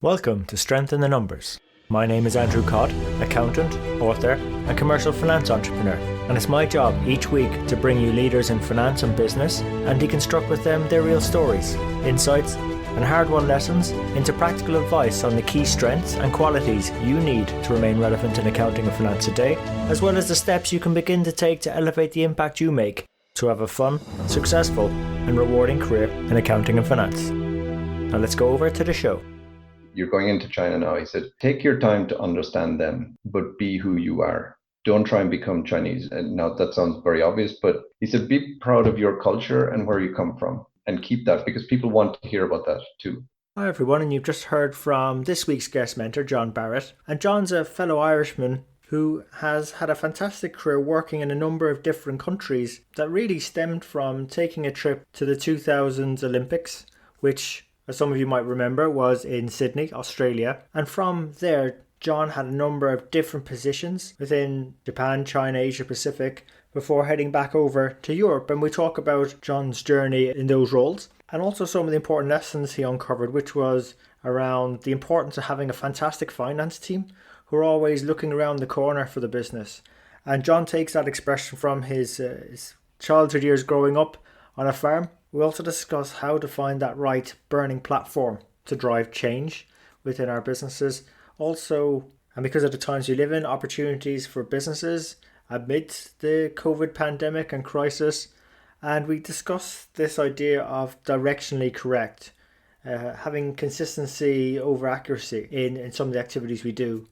Welcome to Strength in the Numbers. My name is Andrew Codd, accountant, author, and commercial finance entrepreneur, and it's my job each week to bring you leaders in finance and business and deconstruct with them their real stories, insights, and hard-won lessons into practical advice on the key strengths and qualities you need to remain relevant in accounting and finance today, as well as the steps you can begin to take to elevate the impact you make to have a fun, successful, and rewarding career in accounting and finance. Now let's go over to the show. You're going into China now. He said, take your time to understand them, but be who you are. Don't try and become Chinese. And now that sounds very obvious, but he said, be proud of your culture and where you come from and keep that because people want to hear about that too. Hi everyone, and you've just heard from this week's guest mentor, John Barrett. And John's a fellow Irishman who has had a fantastic career working in a number of different countries that really stemmed from taking a trip to the 2000 Olympics, which, as some of you might remember, was in Sydney, Australia. And from there, John had a number of different positions within Japan, China, Asia Pacific, before heading back over to Europe. And we talk about John's journey in those roles and also some of the important lessons he uncovered, which was around the importance of having a fantastic finance team who are always looking around the corner for the business. And John takes that expression from his childhood years growing up on a farm. We also discuss how to find that right burning platform to drive change within our businesses. Also, and because of the times we live in, opportunities for businesses amidst the COVID pandemic and crisis. And we discuss this idea of directionally correct, having consistency over accuracy in some of the activities we do.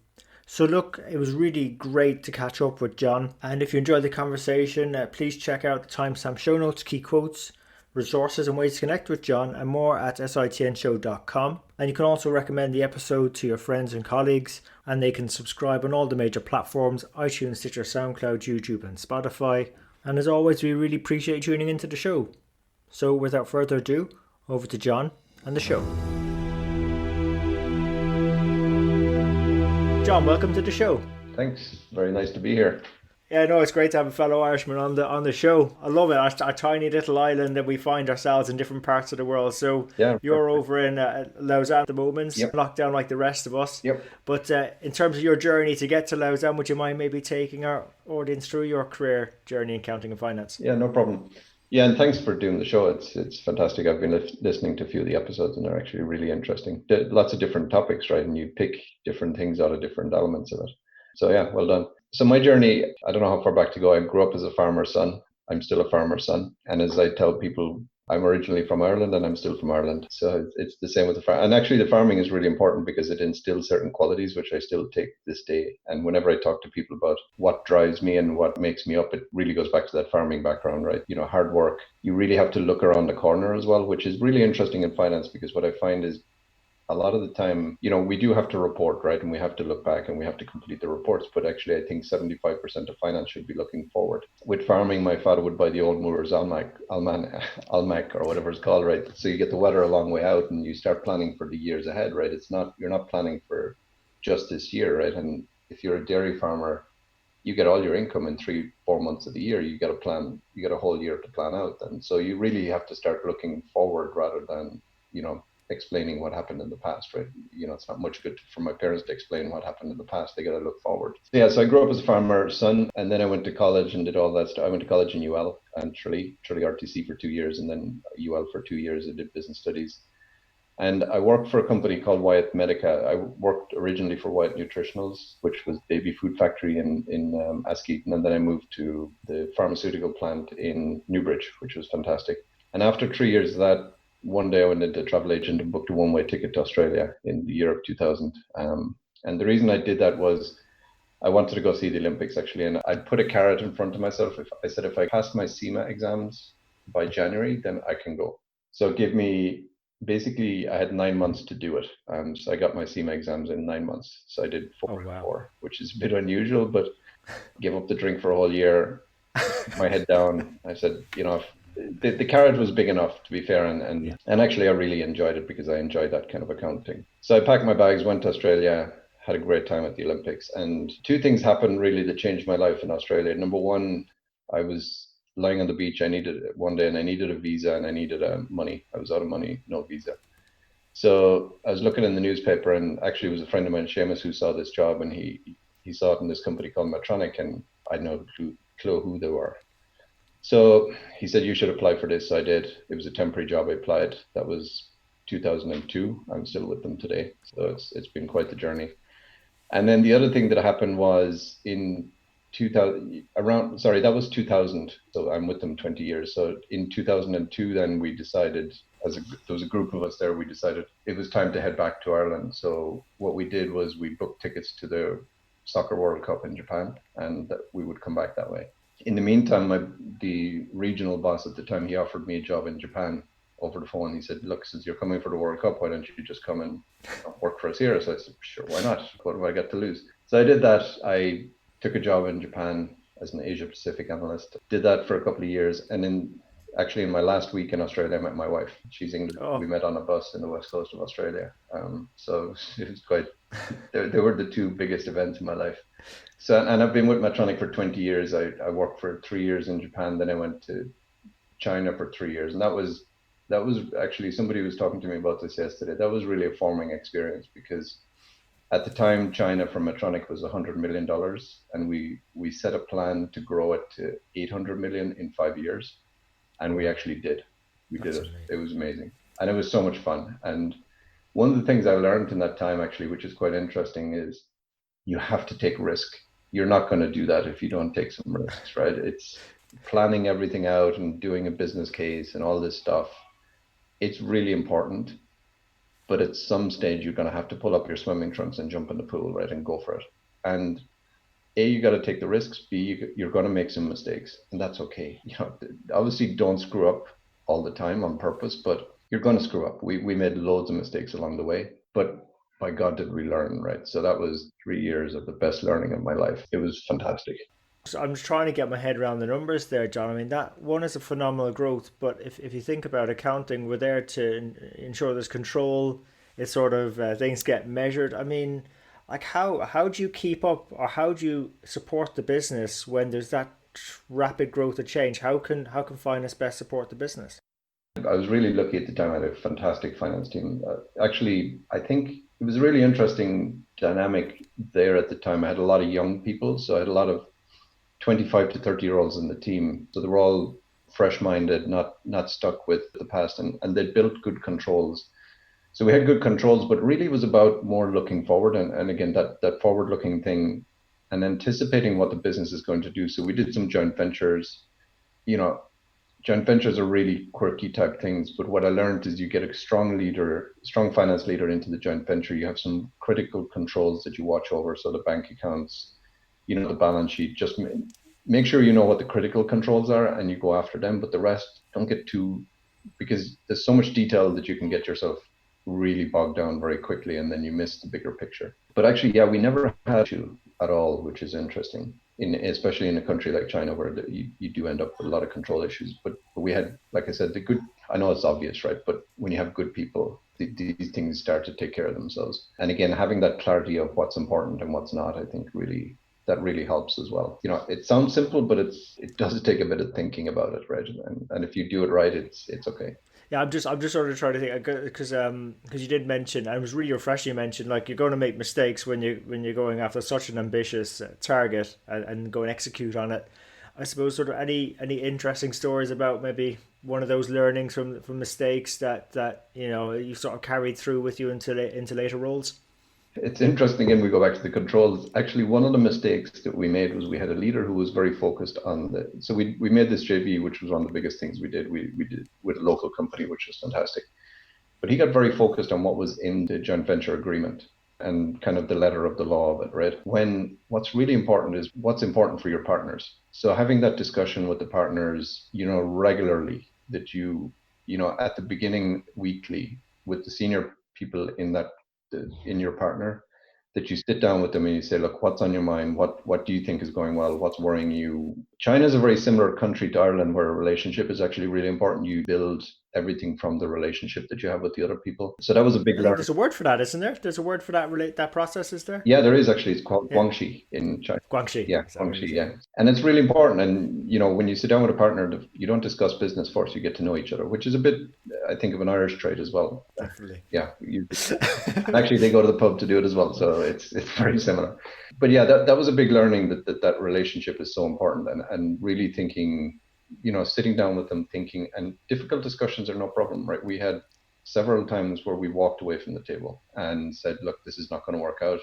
So look, it was really great to catch up with John. And if you enjoyed the conversation, please check out the timestamp show notes, key quotes, resources and ways to connect with John and more at SITNshow.com. And you can also recommend the episode to your friends and colleagues, and they can subscribe on all the major platforms: iTunes, Stitcher, SoundCloud, YouTube and Spotify. And as always, we really appreciate tuning into the show. So without further ado, over to John and the show. John, welcome to the show. Thanks. Very nice to be here. Yeah, no, it's great to have a fellow Irishman on the show. I love it. Our tiny little island that we find ourselves in different parts of the world. So yeah, you're over in Lausanne at the moment, yep. Locked down like the rest of us. Yep. But in terms of your journey to get to Lausanne, would you mind maybe taking our audience through your career journey in accounting and finance? Yeah, no problem. Yeah, and thanks for doing the show. It's fantastic. I've been listening to a few of the episodes and they're actually really interesting. Lots of different topics, right? And you pick different things out of different elements of it. So yeah, well done. So my journey, I don't know how far back to go. I grew up as a farmer's son. I'm still a farmer's son. And as I tell people, I'm originally from Ireland and I'm still from Ireland. So it's the same with the farm. And actually the farming is really important because it instills certain qualities, which I still take this day. And whenever I talk to people about what drives me and what makes me up, it really goes back to that farming background, right? You know, hard work. You really have to look around the corner as well, which is really interesting in finance because what I find is a lot of the time, you know, we do have to report, right? And we have to look back and we have to complete the reports. But actually, I think 75% of finance should be looking forward. With farming, my father would buy the old Moore's Almanac or whatever it's called, right? So you get the weather a long way out and you start planning for the years ahead, right? You're not planning for just this year, right? And if you're a dairy farmer, you get all your income in 3-4 months of the year. You got a whole year to plan out. And so you really have to start looking forward rather than, you know, explaining what happened in the past, right? You know, it's not much good for my parents to explain what happened in the past. They got to look forward. Yeah, so I grew up as a farmer's son, and then I went to college and did all that stuff. I went to college in UL and Tralee RTC for 2 years, and then UL for 2 years. I did business studies. And I worked for a company called Wyatt Medica. I worked originally for Wyatt Nutritionals, which was baby food factory in Askeaton, and then I moved to the pharmaceutical plant in Newbridge, which was fantastic. And after 3 years of that, one day I went into a travel agent and booked a one-way ticket to Australia in the year of 2000. And the reason I did that was I wanted to go see the Olympics, actually. And I put a carrot in front of myself. I said, if I pass my CIMA exams by January, then I can go. So it gave me, basically, I had 9 months to do it. So I got my CIMA exams in 9 months. So I did 4, which is a bit unusual, but gave up the drink for a whole year, my head down. I said, you know, the carrot was big enough, to be fair, and actually I really enjoyed it because I enjoyed that kind of accounting. So I packed my bags, went to Australia, had a great time at the Olympics, and 2 things happened really that changed my life in Australia. Number one, I was lying on the beach. I needed a visa and I needed money. I was out of money, no visa. So I was looking in the newspaper, and actually it was a friend of mine, Seamus, who saw this job, and he saw it in this company called Medtronic, and I had no clue who they were. So he said, you should apply for this. So I did. It was a temporary job. I applied. That was 2002. I'm still with them today. So it's been quite the journey. And then the other thing that happened was in 2000, around, sorry, that was 2000. So I'm with them 20 years. So in 2002, then we decided, there was a group of us there, we decided it was time to head back to Ireland. So what we did was we booked tickets to the Soccer World Cup in Japan, and that we would come back that way. In the meantime, the regional boss at the time, he offered me a job in Japan over the phone. He said, look, since you're coming for the World Cup, why don't you just come and work for us here? So I said, sure, why not? What have I got to lose? So I did that. I took a job in Japan as an Asia Pacific analyst. Did that for a couple of years. And then actually in my last week in Australia, I met my wife. She's English. Oh. We met on a bus in the west coast of Australia. So it was quite, they were the two biggest events in my life. So, and I've been with Medtronic for 20 years. I worked for 3 years in Japan. Then I went to China for 3 years. And that was actually, somebody was talking to me about this yesterday. That was really a forming experience, because at the time, China for Medtronic was $100 million. And we set a plan to grow it to 800 million in 5 years. And we actually did. We did it. It was amazing. And it was so much fun. And one of the things I learned in that time, actually, which is quite interesting, is you have to take risk. You're not going to do that if you don't take some risks, right? It's planning everything out and doing a business case and all this stuff. It's really important. But at some stage, you're going to have to pull up your swimming trunks and jump in the pool, right? And go for it. And A, you got to take the risks. B, you're going to make some mistakes, and that's okay. You know, obviously don't screw up all the time on purpose, but you're going to screw up. We made loads of mistakes along the way, but by God, did we learn, right? So that was 3 years of the best learning of my life. It was fantastic. So I'm just trying to get my head around the numbers there, John. I mean, that one is a phenomenal growth, but if you think about accounting, we're there to ensure there's control. It's sort of things get measured. I mean, like how do you keep up, or how do you support the business when there's that rapid growth of change? How can finance best support the business? I was really lucky at the time. I had a fantastic finance team. Actually, I think it was a really interesting dynamic there at the time. I had a lot of young people, so I had a lot of 25 to 30-year-olds in the team. So they were all fresh-minded, not stuck with the past, and they built good controls. So we had good controls, but really it was about more looking forward, and again, that forward-looking thing and anticipating what the business is going to do. So we did some joint ventures. You know, joint ventures are really quirky type things, but what I learned is you get a strong finance leader into the joint venture. You have some critical controls that you watch over. So the bank accounts, you know, the balance sheet, just make sure you know what the critical controls are and you go after them, but the rest don't get too, because there's so much detail that you can get yourself really bogged down very quickly, and then you miss the bigger picture. But actually, yeah, we never had to at all, which is interesting. Especially in a country like China, where you do end up with a lot of control issues. But we had, like I said, I know it's obvious, right? But when you have good people, these things start to take care of themselves. And again, having that clarity of what's important and what's not, I think that really helps as well. You know, it sounds simple, but it does take a bit of thinking about it, right? And if you do it right, it's okay. Yeah, I'm just sort of trying to think, because you did mention, and it was really refreshing. You mentioned like you're going to make mistakes when you're going after such an ambitious target, and go and execute on it. I suppose sort of any interesting stories about maybe one of those learnings from mistakes that you know you sort of carried through with you into later roles. It's interesting, and we go back to the controls. Actually, one of the mistakes that we made was we had a leader who was very focused on so we made this JV, which was one of the biggest things we did. We did with a local company, which was fantastic. But he got very focused on what was in the joint venture agreement and kind of the letter of the law of it, right? When what's really important is what's important for your partners. So having that discussion with the partners, you know, regularly, that you know, at the beginning, weekly, with the senior people in your partner, that you sit down with them and you say, look, what's on your mind? What do you think is going well? What's worrying you? China is a very similar country to Ireland, where a relationship is actually really important. You build everything from the relationship that you have with the other people. So that was a big I think learning. there's a word for that, isn't there? There's a word for that process, is there? Yeah, there is actually. It's called Yeah. guangxi in China. Guangxi. Yeah, Is that what it guangxi. is? Yeah, and it's really important. And when you sit down with a partner, you don't discuss business first. You get to know each other, which is a bit, I think, of an Irish trait as well. Definitely. Yeah, and actually they go to the pub to do it as well, so it's very similar. But yeah, that was a big learning that relationship is so important, and really thinking, sitting down with them, thinking, and difficult discussions are no problem, right? We had several times where we walked away from the table and said, look, this is not going to work out.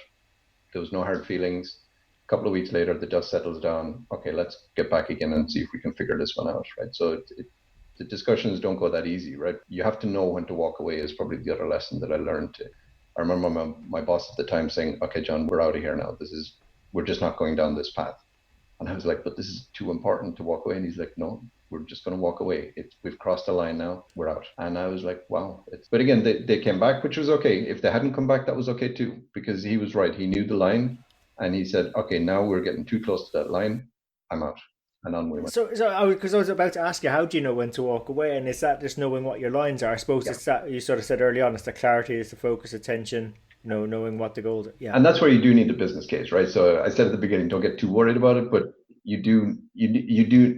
There was no hard feelings. A couple of weeks later, the dust settles down. Okay, let's get back again and see if we can figure this one out, right? So the discussions don't go that easy, right? You have to know when to walk away is probably the other lesson that I learned. I remember my boss at the time saying, okay, John, we're out of here now. We're just not going down this path. And I was like, but this is too important to walk away. And he's like, no, we're just going to walk away. We've crossed the line now. We're out. And I was like, wow. But again, they came back, which was okay. If they hadn't come back, that was okay too, because he was right. He knew the line and he said, okay, now we're getting too close to that line. I'm out. And on we went. So, because I was about to ask you, how do you know when to walk away? And is that just knowing what your lines are? I suppose Yeah. it's that you sort of said early on. It's the clarity, it's the focus, attention. Knowing what the goals are. Yeah. And that's where you do need the business case, right? So I said at the beginning, don't get too worried about it, but you do.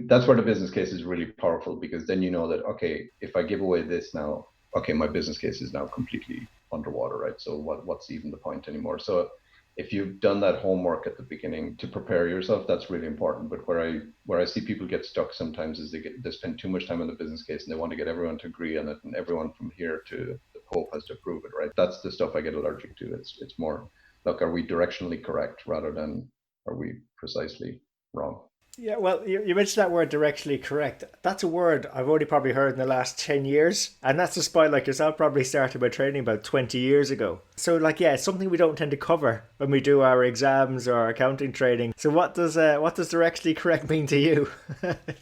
That's where the business case is really powerful, because then you know that, okay, if I give away this now, okay, my business case is now completely underwater, right? So what's even the point anymore? So if you've done that homework at the beginning to prepare yourself, that's really important. But where I see people get stuck sometimes is they spend too much time on the business case and they want to get everyone to agree on it, and everyone from here to the Pope has to approve it, right? That's the stuff I get allergic to. It's more, look, are we directionally correct rather than are we precisely wrong? Yeah, well, you mentioned that word directionally correct. That's a word I've only probably heard in the last 10 years. And that's despite, like yourself, probably started my training about 20 years ago. So, yeah, it's something we don't tend to cover when we do our exams or our accounting training. So what does directionally correct mean to you,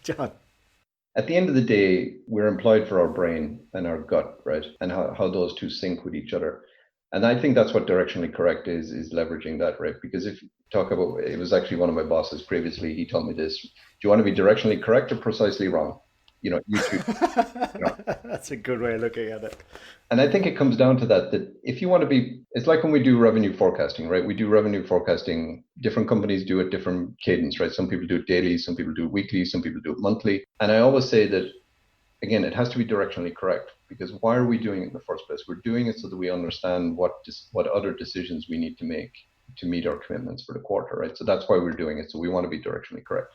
John? At the end of the day, we're employed for our brain and our gut, right? And how those two sync with each other. And I think that's what directionally correct is leveraging that, right? Because if you talk about, it was actually one of my bosses previously, he told me this: do you want to be directionally correct or precisely wrong? You choose. That's a good way of looking at it. And I think it comes down to that if you want to be, it's like when we do revenue forecasting, right? We do revenue forecasting, different companies do it different cadence, right? Some people do it daily, some people do it weekly, some people do it monthly. And I always say that, again, it has to be directionally correct, because why are we doing it in the first place? We're doing it so that we understand what other decisions we need to make to meet our commitments for the quarter, right? So that's why we're doing it. So we want to be directionally correct.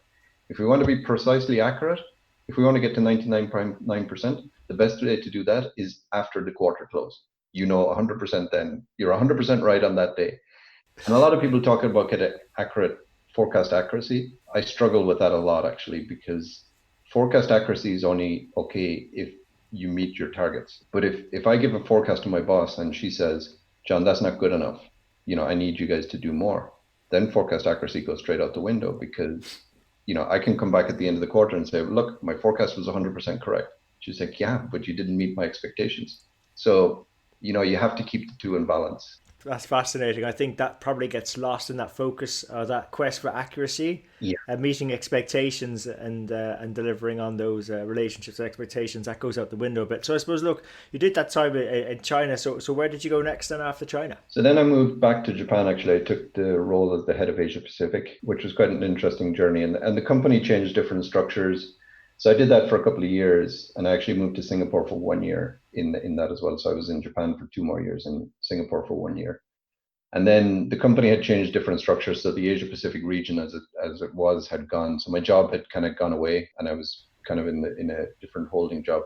If we want to be precisely accurate, if we want to get to 99.9%, the best way to do that is after the quarter close. 100% then. You're 100% right on that day. And a lot of people talk about getting accurate forecast accuracy. I struggle with that a lot, actually, because forecast accuracy is only okay if you meet your targets. But if I give a forecast to my boss and she says, John, that's not good enough, I need you guys to do more, then forecast accuracy goes straight out the window, because I can come back at the end of the quarter and say, look, my forecast was 100% correct. She's like, yeah, but you didn't meet my expectations. So, you have to keep the two in balance. That's fascinating. I think that probably gets lost in that focus, that quest for accuracy, Yeah. Meeting expectations and delivering on those relationships and expectations. That goes out the window a bit. So I suppose, look, you did that time in China. So where did you go next then after China? So then I moved back to Japan. Actually, I took the role as the head of Asia Pacific, which was quite an interesting journey. And the company changed different structures. So I did that for a couple of years, and I actually moved to Singapore for 1 year in that as well. So I was in Japan for 2 more years and Singapore for 1 year. And then the company had changed different structures. So the Asia Pacific region as it was had gone. So my job had kind of gone away, and I was kind of in a different holding job.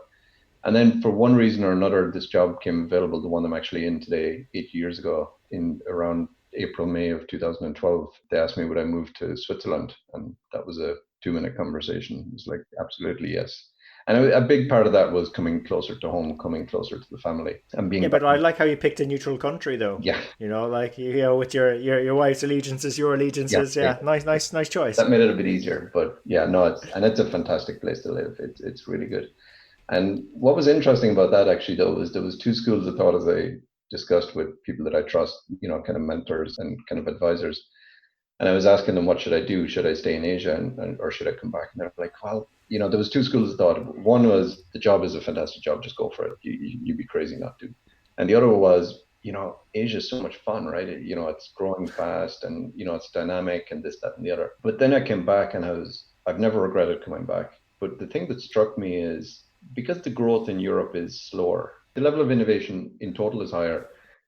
And then for one reason or another, this job came available, the one I'm actually in today, 8 years ago, in around April, May of 2012. They asked me would I move to Switzerland, and that was a 2-minute conversation. It was like, absolutely, yes. And a big part of that was coming closer to home, coming closer to the family, and being. Yeah, but I like how you picked a neutral country, though. Yeah. Like with your wife's allegiances, your allegiances. Yeah. Nice choice. That made it a bit easier, but yeah, no, it's a fantastic place to live. It's really good. And what was interesting about that actually, though, was there was 2 schools of thought, as I discussed with people that I trust, kind of mentors and kind of advisors. And I was asking them, what should I do? Should I stay in Asia or should I come back? And they're like, well, there was two schools of thought. One was the job is a fantastic job, just go for it. You'd be crazy not to. And the other was, Asia is so much fun, right? It's growing fast and, it's dynamic and this, that, and the other. But then I came back and I've never regretted coming back. But the thing that struck me is because the growth in Europe is slower, the level of innovation in total is higher.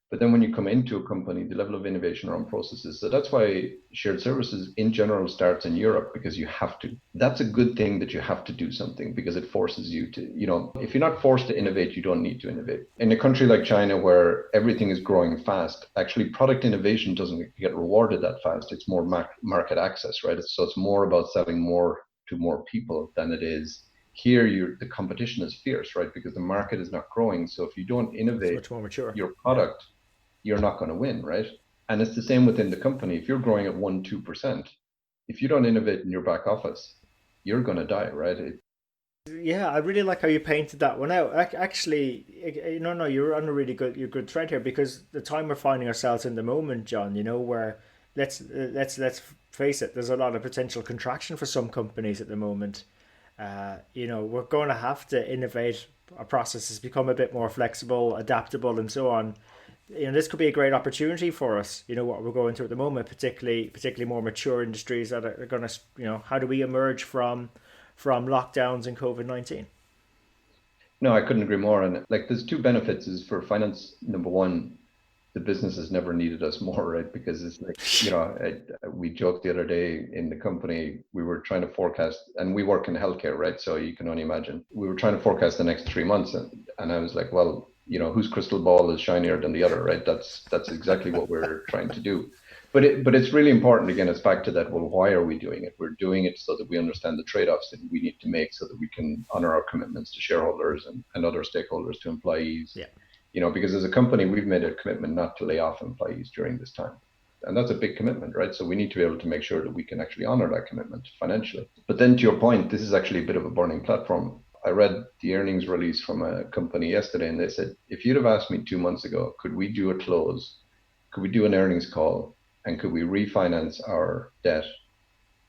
But then when you come into a company, the level of innovation around processes. So that's why shared services in general starts in Europe, because you have to. That's a good thing that you have to do something, because it forces you to, if you're not forced to innovate, you don't need to innovate. In a country like China where everything is growing fast, actually product innovation doesn't get rewarded that fast. It's more market access, right? So it's more about selling more to more people than it is here. The competition is fierce, right? Because the market is not growing. So if you don't It's innovate much more mature. your product, you're not going to win, right? And it's the same within the company. If you're growing at 1-2%, if you don't innovate in your back office, you're going to die, right? Yeah, I really like how you painted that one out. Actually, no, you're on a really good thread here, because the time we're finding ourselves in the moment, John, where let's face it, there's a lot of potential contraction for some companies at the moment. We're going to have to innovate our processes, become a bit more flexible, adaptable, and so on. This could be a great opportunity for us. What we're going through at the moment, particularly more mature industries that are going to, how do we emerge from lockdowns and COVID-19? No, I couldn't agree more. And like, there's two benefits is for finance. Number one, the business has never needed us more, right? Because it's like, we joked the other day in the company, we were trying to forecast, and we work in healthcare, right? So you can only imagine. We were trying to forecast the next 3 months, and I was like, well, whose crystal ball is shinier than the other, right? That's exactly what we're trying to do. But it's really important. Again, it's back to that. Well, why are we doing it? We're doing it so that we understand the trade-offs that we need to make, so that we can honor our commitments to shareholders and other stakeholders, to employees. Yeah. Because as a company, we've made a commitment not to lay off employees during this time. And that's a big commitment, right? So we need to be able to make sure that we can actually honor that commitment financially. But then to your point, this is actually a bit of a burning platform. I read the earnings release from a company yesterday, and they said, if you'd have asked me 2 months ago, could we do a close? Could we do an earnings call? And could we refinance our debt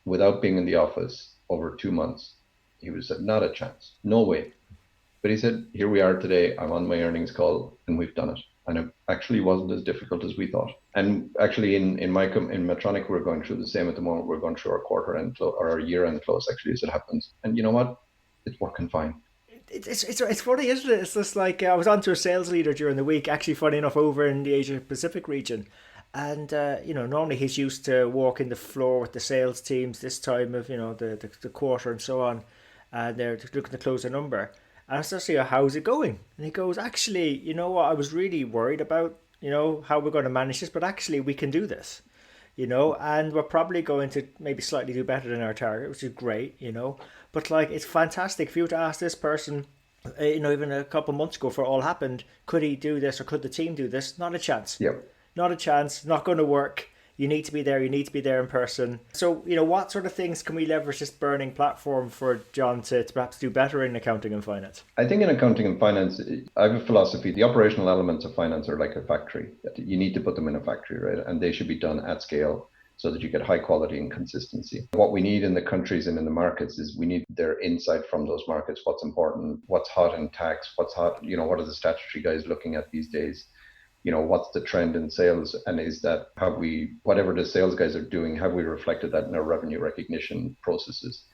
without being in the office over 2 months? He would have said, not a chance. No way. But he said, here we are today. I'm on my earnings call, and we've done it. And it actually wasn't as difficult as we thought. And actually, in Medtronic, we're going through the same at the moment. We're going through our quarter end or our year end close, actually, as it happens. And you know what? It's working fine. It's funny, isn't it? It's just like I was on to a sales leader during the week, actually, funny enough, over in the Asia Pacific region. And normally he's used to walking the floor with the sales teams this time of the quarter and so on, and they're looking to close a number. And I start to say, how's it going? And he goes, actually, you know what? I was really worried about, how we're going to manage this, but actually we can do this, and we're probably going to maybe slightly do better than our target, which is great, But like, it's fantastic. If you were to ask this person, even a couple months ago, before it all happened, could he do this or could the team do this? Not a chance. Yep. Not a chance. Not going to work. You need to be there. You need to be there in person. So, what sort of things can we leverage this burning platform for John to perhaps do better in accounting and finance? I think in accounting and finance, I have a philosophy. The operational elements of finance are like a factory. You need to put them in a factory, right? And they should be done at scale so that you get high quality and consistency. What we need in the countries and in the markets is we need their insight from those markets. What's important, what's hot in tax, what's hot, what are the statutory guys looking at these days? What's the trend in sales, and is that, have we, whatever the sales guys are doing, have we reflected that in our revenue recognition processes?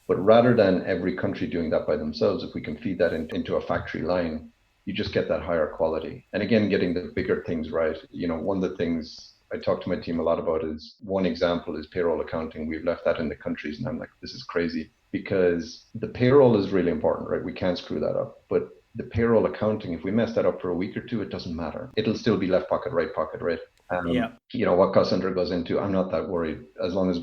But rather than every country doing that by themselves, if we can feed that into a factory line, you just get that higher quality. And again, getting the bigger things right. One of the things I talk to my team a lot about is, one example is payroll accounting. We've left that in the countries, and I'm like, this is crazy, because the payroll is really important, right? We can't screw that up. But the payroll accounting, if we mess that up for a week or two, it doesn't matter. It'll still be left pocket, right pocket, right? Yeah. What cost center goes into, I'm not that worried. As long as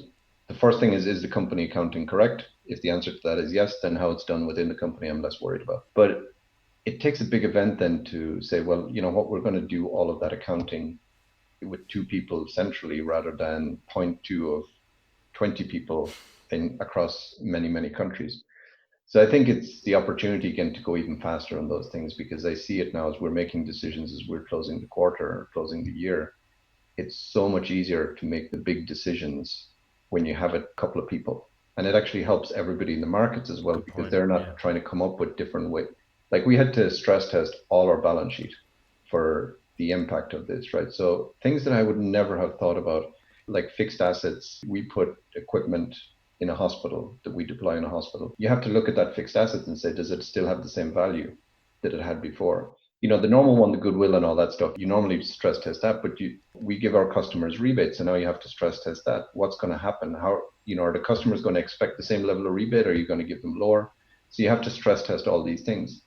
the first thing is the company accounting correct? If the answer to that is yes, then how it's done within the company, I'm less worried about. But it takes a big event then to say, well, what, we're going to do all of that accounting with 2 people centrally rather than 0.2 of 20 people across many, many countries. So I think it's the opportunity again to go even faster on those things, because I see it now as we're making decisions, as we're closing the quarter or closing the year. It's so much easier to make the big decisions when you have a couple of people. And it actually helps everybody in the markets as well, Good because point. they're Yeah. not trying to come up with different ways. Like we had to stress test all our balance sheet for the impact of this, right? So things that I would never have thought about, like fixed assets, we put equipment in a hospital that we deploy in a hospital. You have to look at that fixed asset and say, does it still have the same value that it had before? You know, the normal one, the goodwill and all that stuff, you normally stress test that, but we give our customers rebates, and now you have to stress test that. What's going to happen? How, you know, are the customers going to expect the same level of rebate? Or are you going to give them lower? So you have to stress test all these things.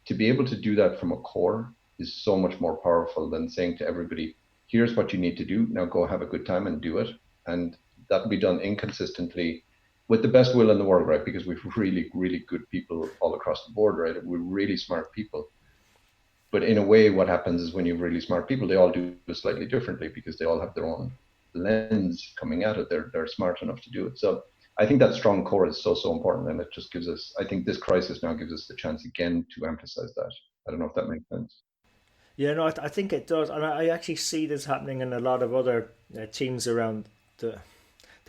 To be able to do that from a core is so much more powerful than saying to everybody, here's what you need to do. Now go have a good time and do it. And that'll be done inconsistently with the best will in the world, right? Because we've really, really good people all across the board, right? We're really smart people. But in a way, what happens is when you have really smart people, they all do it slightly differently because they all have their own lens coming at it. They're smart enough to do it. So I think that strong core is so important, and it just gives us, I think this crisis now gives us the chance again to emphasize that. I don't know if that makes sense. Yeah, no, I think it does, and I actually see this happening in a lot of other teams around the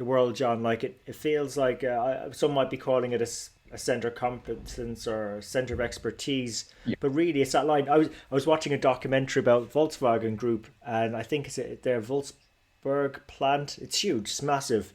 world, John. Like it feels like some might be calling it a center of competence or a center of expertise, Yeah. but really it's that line. I was watching a documentary about Volkswagen Group, and I think it's their Wolfsburg plant. It's huge, it's massive.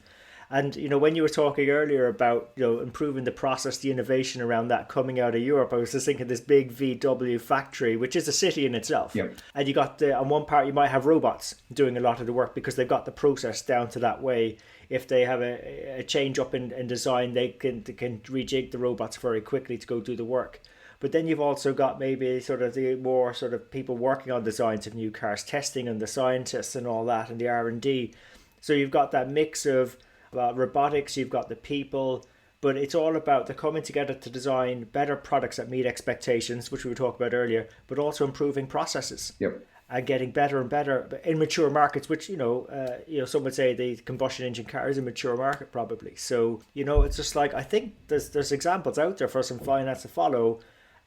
And when you were talking earlier about improving the process, the innovation around that coming out of Europe, I was just thinking this big VW factory, which is a city in itself. Yeah. And you got on one part you might have robots doing a lot of the work because they've got the process down to that way. If they have a change up in design, they can rejig the robots very quickly to go do the work. But then you've also got maybe sort of the more sort of people working on designs of new cars, testing, and the scientists and all that, and the R&D. So you've got that mix of robotics, you've got the people, but it's all about the coming together to design better products that meet expectations, which we were talking about earlier, but also improving processes. Yep. And getting better and better in mature markets, which some would say the combustion engine car is a mature market probably. So it's just like I think there's examples out there for some finance to follow,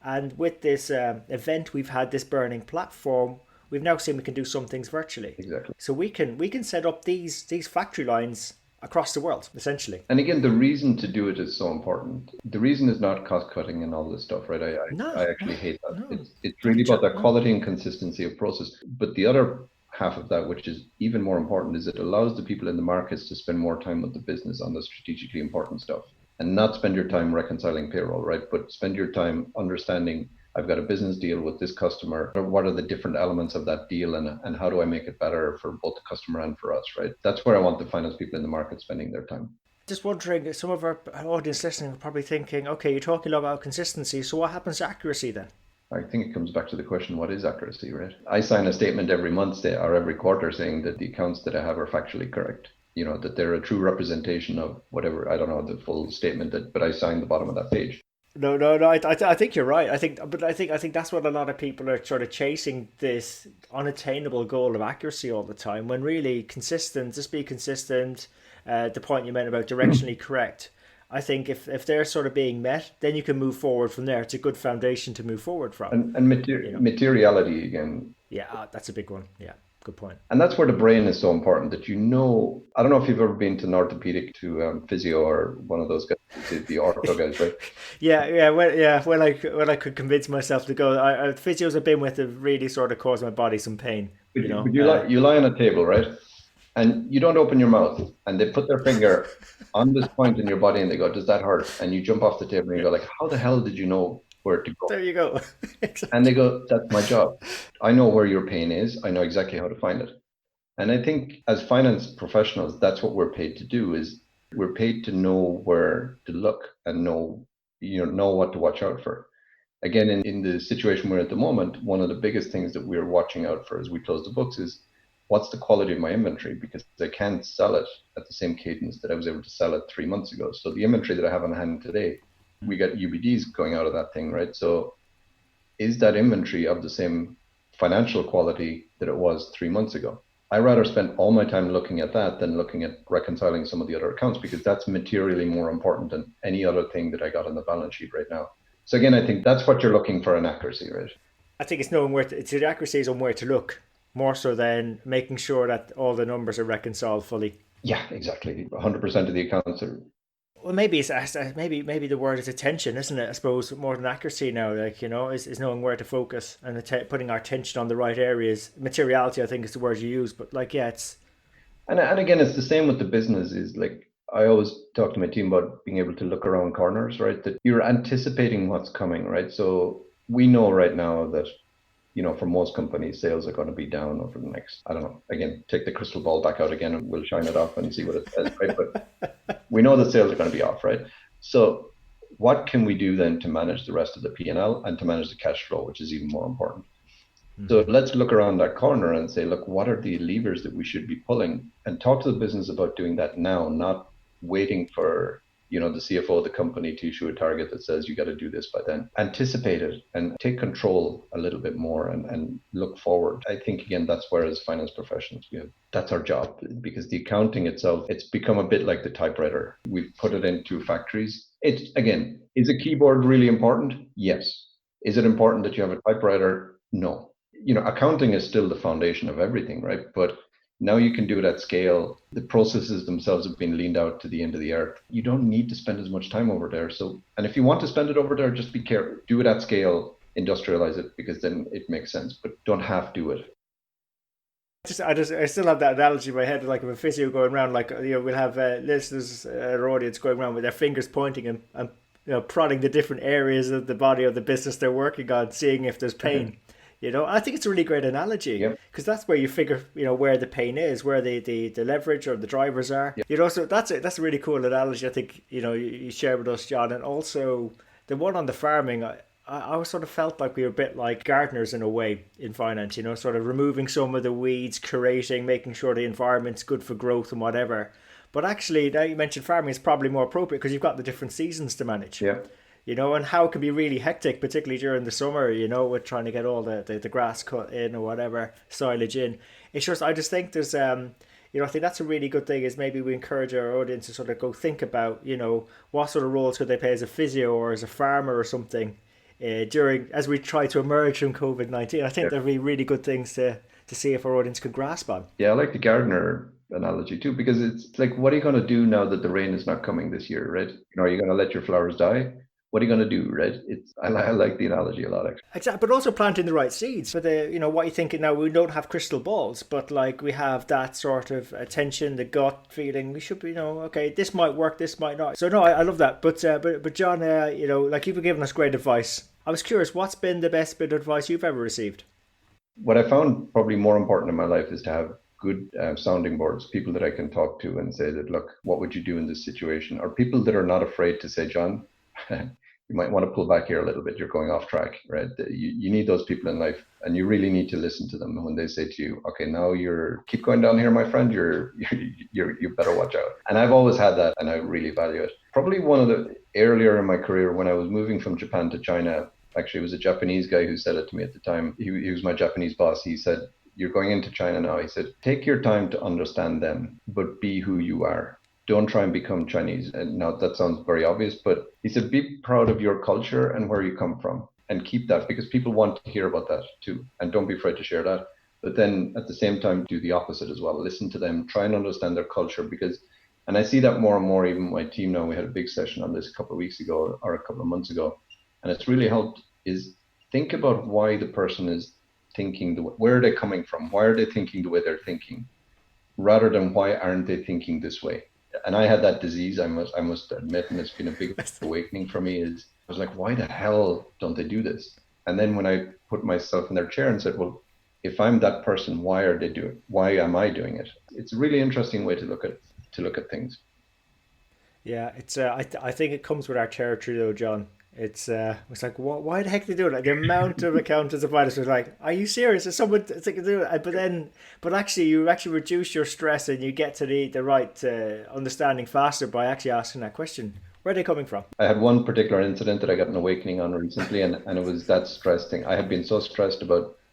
and with this event we've had, this burning platform, we've now seen we can do some things virtually. Exactly. So we can set up these factory lines across the world, essentially. And again, the reason to do it is so important. The reason is not cost cutting and all this stuff, right? I actually hate that. No. It's really about that quality and consistency of process. But the other half of that, which is even more important, is it allows the people in the markets to spend more time with the business on the strategically important stuff, and not spend your time reconciling payroll, right? But spend your time understanding, I've got a business deal with this customer. What are the different elements of that deal, and how do I make it better for both the customer and for us, right? That's where I want the finance people in the market spending their time. Just wondering, some of our audience listening are probably thinking, okay, you're talking a lot about consistency, so what happens to accuracy then? I think it comes back to the question, what is accuracy, right? I sign a statement every month or every quarter saying that the accounts that I have are factually correct. That they're a true representation of whatever, I don't know the full statement, but I sign the bottom of that page. No. I think you're right. I think that's what a lot of people are sort of chasing, this unattainable goal of accuracy all the time. When really consistent, just be consistent. The point you meant about directionally correct. I think if they're sort of being met, then you can move forward from there. It's a good foundation to move forward from. And materiality again. Yeah, that's a big one. Yeah. Good point. And that's where the brain is so important, that I don't know if you've ever been to an orthopedic, to physio, or one of those guys, the ortho guys, right? When I could convince myself to go, physios I've been with have really sort of caused my body some pain. But you lie on a table, right? And you don't open your mouth, and they put their finger on this point in your body and they go, does that hurt? And you jump off the table and you go like, how the hell did you know where to go? There you go. And they go, that's my job. I know where your pain is. I know exactly how to find it. And I think as finance professionals, that's what we're paid to do, is we're paid to know where to look and know what to watch out for. Again, in the situation we're at the moment, one of the biggest things that we're watching out for as we close the books is, what's the quality of my inventory? Because I can't sell it at the same cadence that I was able to sell it 3 months ago. So the inventory that I have on hand today, we got UBDs going out of that thing, right? So is that inventory of the same financial quality that it was 3 months ago? I rather spend all my time looking at that than looking at reconciling some of the other accounts, because that's materially more important than any other thing that I got on the balance sheet right now. So again, I think that's what you're looking for in accuracy, right? I think it's knowing the accuracy is on where to look, more so than making sure that all the numbers are reconciled fully. Yeah, exactly. 100% of the accounts are. Well, maybe maybe the word is attention, isn't it? I suppose more than accuracy now, like, is knowing where to focus and putting our attention on the right areas. Materiality, I think, is the word you use, but like, yeah, it's And again, it's the same with the business. Is like I always talk to my team about being able to look around corners, right? That you're anticipating what's coming, right? So we know right now that for most companies, sales are going to be down over the next, I don't know, again, take the crystal ball back out again and we'll shine it up and see what it says, right? But we know that sales are going to be off, right? So what can we do then to manage the rest of the P&L and to manage the cash flow, which is even more important? So let's look around that corner and say, look, what are the levers that we should be pulling, and talk to the business about doing that now, not waiting for the CFO of the company to issue a target that says you got to do this by then. Anticipate it and take control a little bit more and look forward. I think, again, that's where as finance professionals, that's our job, because the accounting itself, it's become a bit like the typewriter. We've put it into factories. It's, again, is a keyboard really important? Yes. Is it important that you have a typewriter? No. Accounting is still the foundation of everything, right? But now you can do it at scale. The processes themselves have been leaned out to the end of the earth. You don't need to spend as much time over there. And if you want to spend it over there, just be careful. Do it at scale, industrialize it, because then it makes sense, but don't half do it. I still have that analogy in my head, like of a physio going around, like, we'll have listeners, our audience going around with their fingers pointing and prodding the different areas of the body of the business they're working on, seeing if there's pain. I think it's a really great analogy, because that's where you figure, where the pain is, where the leverage or the drivers are. So that's a really cool analogy. I think, you share with us, John. And also the one on the farming, I always sort of felt like we were a bit like gardeners in a way in finance, sort of removing some of the weeds, curating, making sure the environment's good for growth and whatever. But actually, now you mentioned farming, is probably more appropriate because you've got the different seasons to manage. And how it can be really hectic, particularly during the summer, with trying to get all the grass cut in or whatever, silage in. I just think there's, I think that's a really good thing, is maybe we encourage our audience to sort of go think about, what sort of roles could they play as a physio or as a farmer or something as we try to emerge from COVID-19. I think there'd be really good things to see if our audience could grasp on. Yeah, I like the gardener analogy too, because it's like, what are you going to do now that the rain is not coming this year, right? Are you going to let your flowers die? What are you going to do, right? I like the analogy a lot, actually. Exactly, but also planting the right seeds for what you're thinking now. We don't have crystal balls, but like we have that sort of attention, the gut feeling. We should be, okay, this might work, this might not. So no, I love that. But John, like you've been giving us great advice. I was curious, what's been the best bit of advice you've ever received? What I found probably more important in my life is to have good sounding boards, people that I can talk to and say that, look, what would you do in this situation? Or people that are not afraid to say, John, you might want to pull back here a little bit. You're going off track, right? You need those people in life, and you really need to listen to them when they say to you, okay, now keep going down here, my friend. You better watch out. And I've always had that, and I really value it. Probably one of the earlier in my career, when I was moving from Japan to China, actually it was a Japanese guy who said it to me at the time. He was my Japanese boss. He said, you're going into China now. He said, take your time to understand them, but be who you are. Don't try and become Chinese. And now that sounds very obvious, but he said, be proud of your culture and where you come from, and keep that, because people want to hear about that too. And don't be afraid to share that. But then at the same time, do the opposite as well. Listen to them, try and understand their culture, and I see that more and more, even my team now. We had a big session on this a couple of weeks ago or a couple of months ago. And it's really helped, is think about why the person is thinking, where are they coming from? Why are they thinking the way they're thinking? Rather than why aren't they thinking this way? And I had that disease, I must admit, and it's been a big awakening for me. I was like, why the hell don't they do this? And then when I put myself in their chair and said, well, if I'm that person, why are they doing? Why am I doing it? It's a really interesting way to look at things. Yeah, it's I think it comes with our territory though, John. It's like, why the heck are they doing it? Like, the amount of accountants and finance was like, are you serious? Is someone thinking to do it? But actually, you actually reduce your stress and you get to the right understanding faster by actually asking that question. Where are they coming from? I had one particular incident that I got an awakening on recently, and it was that stress thing. I had been so stressed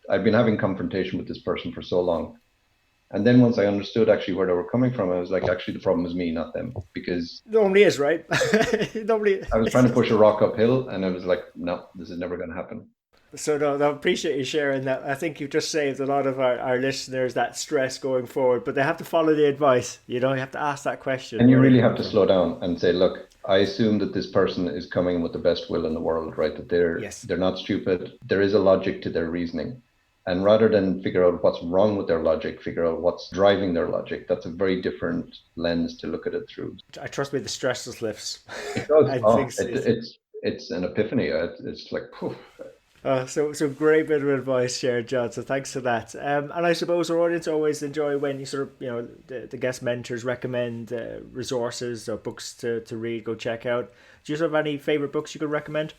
I'd been having confrontation with this person for so long. And then once I understood actually where they were coming from, I was like, actually, the problem is me, not them. Because normally is, right? Normally, I was trying to push a rock uphill, and I was like, no, this is never going to happen. So no, I appreciate you sharing that. I think you've just saved a lot of our listeners that stress going forward, but they have to follow the advice. You have to ask that question. And you Where are they really coming have to from? slow down and say, look, I assume that this person is coming with the best will in the world, right? That Yes. they're not stupid. There is a logic to their reasoning. And rather than figure out what's wrong with their logic, figure out what's driving their logic. That's a very different lens to look at it through. I trust me, the stress just lifts. It does. And Oh, things is it's an epiphany. It's like, poof. so great bit of advice shared, John. So thanks for that. And I suppose our audience always enjoy when you sort of the guest mentors recommend resources or books to read, go check out. Do you have any favorite books you could recommend?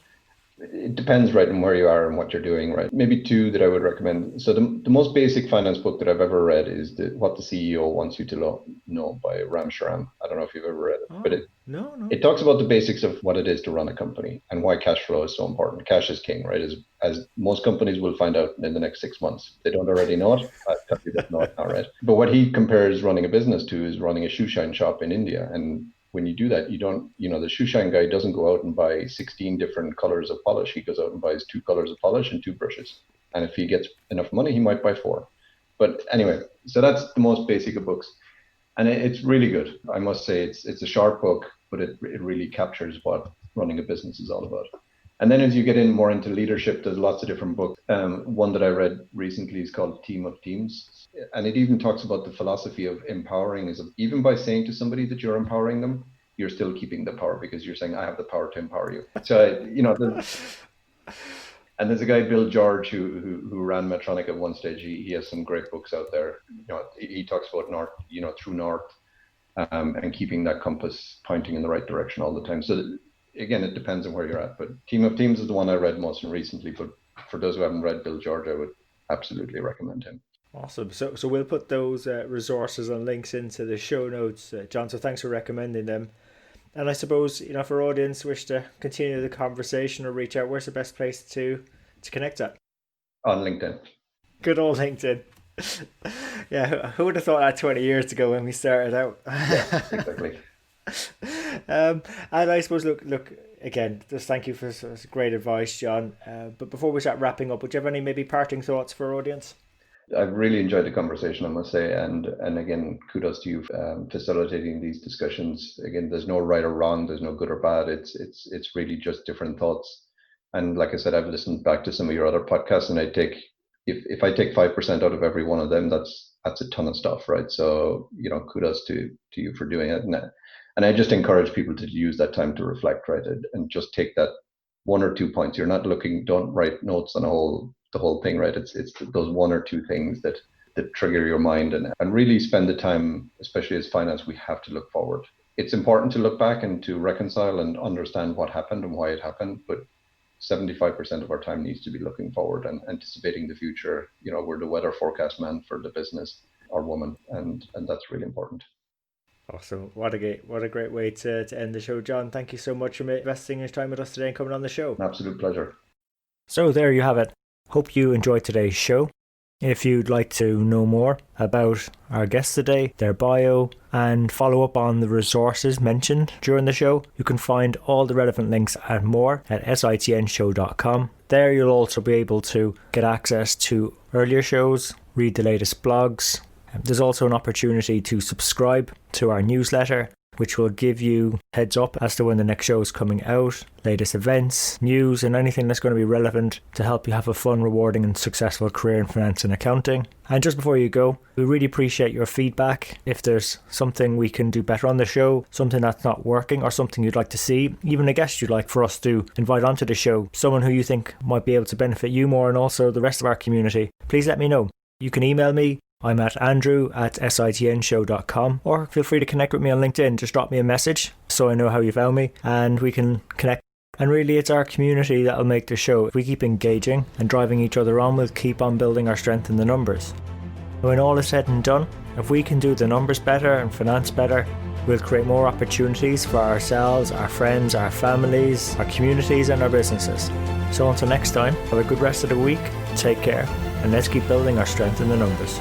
It depends, right, on where you are and what you're doing, right? Maybe two that I would recommend. So the most basic finance book that I've ever read is What the CEO Wants You to Know by Ram Shriram. I don't know if you've ever read it, but Oh, no, no. it talks about the basics of what it is to run a company and why cash flow is so important. Cash is king, right? As most companies will find out in the next 6 months. If they don't already know it, I'll tell you they know it now, right? But what he compares running a business to is running a shoe shine shop in India. And when you do that, you don't, the shoe shine guy doesn't go out and buy 16 different colors of polish. He goes out and buys 2 colors of polish and 2 brushes. And if he gets enough money, he might buy 4. But anyway, so that's the most basic of books. And it's really good. I must say it's a short book, but it really captures what running a business is all about. And then as you get in more into leadership, there's lots of different books. One that I read recently is called Team of Teams. And it even talks about the philosophy of empowering is even by saying to somebody that you're empowering them, you're still keeping the power because you're saying, I have the power to empower you. So, and there's a guy, Bill George, who ran Medtronic at one stage. He has some great books out there. He talks about north, true north, and keeping that compass pointing in the right direction all the time. So again, it depends on where you're at. But Team of Teams is the one I read most recently. But for those who haven't read Bill George, I would absolutely recommend him. Awesome. So we'll put those resources and links into the show notes, John. So thanks for recommending them. And I suppose, if our audience wish to continue the conversation or reach out, where's the best place to connect at? On LinkedIn. Good old LinkedIn. Yeah, who would have thought that 20 years ago when we started out? Yeah, exactly. And I suppose, look again, just thank you for great advice, John. But before we start wrapping up, would you have any maybe parting thoughts for our audience? I've really enjoyed the conversation, I must say, and again, kudos to you facilitating these discussions. Again, there's no right or wrong, there's no good or bad. It's really just different thoughts. And like I said, I've listened back to some of your other podcasts, and if I take 5% out of every one of them, that's a ton of stuff, right? So kudos to you for doing it, and I just encourage people to use that time to reflect, right, and just take that 1 or 2 points. You're not don't write notes on the whole thing, right? It's those 1 or 2 things that trigger your mind, and really spend the time, especially as finance, we have to look forward. It's important to look back and to reconcile and understand what happened and why it happened, but 75% of our time needs to be looking forward and anticipating the future. We're the weather forecast man for the business or woman, and that's really important. Awesome. What a great way to end the show, John. Thank you so much for investing your time with us today and coming on the show. An absolute pleasure. So there you have it. Hope you enjoyed today's show. If you'd like to know more about our guests today, their bio, and follow up on the resources mentioned during the show, you can find all the relevant links and more at sitnshow.com. There you'll also be able to get access to earlier shows, read the latest blogs. There's also an opportunity to subscribe to our newsletter, which will give you heads up as to when the next show is coming out, latest events, news, and anything that's going to be relevant to help you have a fun, rewarding, and successful career in finance and accounting. And just before you go, we really appreciate your feedback. If there's something we can do better on the show, something that's not working, or something you'd like to see, even a guest you'd like for us to invite onto the show, someone who you think might be able to benefit you more and also the rest of our community, please let me know. You can email me. I'm at andrew@sitnshow.com, or feel free to connect with me on LinkedIn. Just drop me a message so I know how you found me and we can connect. And really, it's our community that'll make the show. If we keep engaging and driving each other on, we'll keep on building our strength in the numbers. When all is said and done, if we can do the numbers better and finance better, we'll create more opportunities for ourselves, our friends, our families, our communities, and our businesses. So until next time, have a good rest of the week, take care, and let's keep building our strength in the numbers.